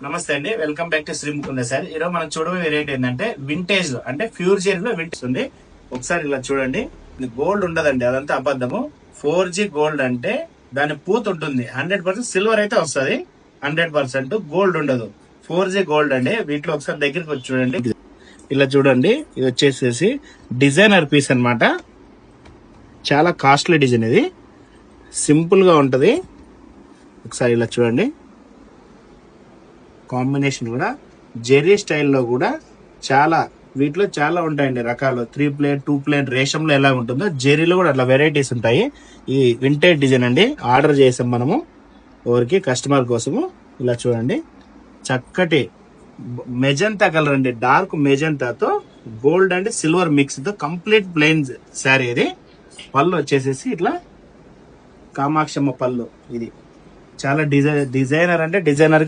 నమస్తే అండి, welcome back to Shri Mukunda sir. ఈరోజు మనం చూడబోయే వెరైటీ ఏంటంటే వింటేజ్ లో అంటే ప్యూర్ జెరీ లో వింటేజ్ ఉంది. ఒకసారి ఇలా చూడండి, ఇది గోల్డ్ ఉండదండి, అదంతా అబద్ధము. 4G గోల్డ్ అంటే దాని పూత ఉంటుంది, 100% సిల్వర్ అయితే వస్తుంది, 100% గోల్డ్ ఉండదు. 4G గోల్డ్ అండి. వీటిలో ఒకసారి దగ్గరికి వచ్చి చూడండి, ఇలా చూడండి. ఇది వచ్చేసేసి డిజైనర్ పీస్ అన్నమాట. చాలా కాస్ట్లీ డిజైన్, ఇది సింపుల్ గా ఉంటది. ఒకసారి ఇలా చూడండి, కాంబినేషన్ కూడా జెరీ స్టైల్లో కూడా చాలా, వీటిలో చాలా ఉంటాయండి రకాలు. 3 ప్లేట్ 2 ప్లేట్ రేషంలో ఎలా ఉంటుందో జెరీలో కూడా అట్లా వెరైటీస్ ఉంటాయి. ఈ వింటేజ్ డిజైన్ అండి, ఆర్డర్ చేసాం మనము ఎవరికి, కస్టమర్ కోసము. ఇలా చూడండి, చక్కటి మెజంతా కలర్ అండి, డార్క్ మెజంతాతో గోల్డ్ అండ్ సిల్వర్ మిక్స్ తో కంప్లీట్ ప్లెయిన్ శారీ. ఇది పళ్ళు వచ్చేసేసి ఇట్లా కామాక్షమ్మ పళ్ళు. ఇది చాలా డిజైనర్ అంటే డిజైనర్ కి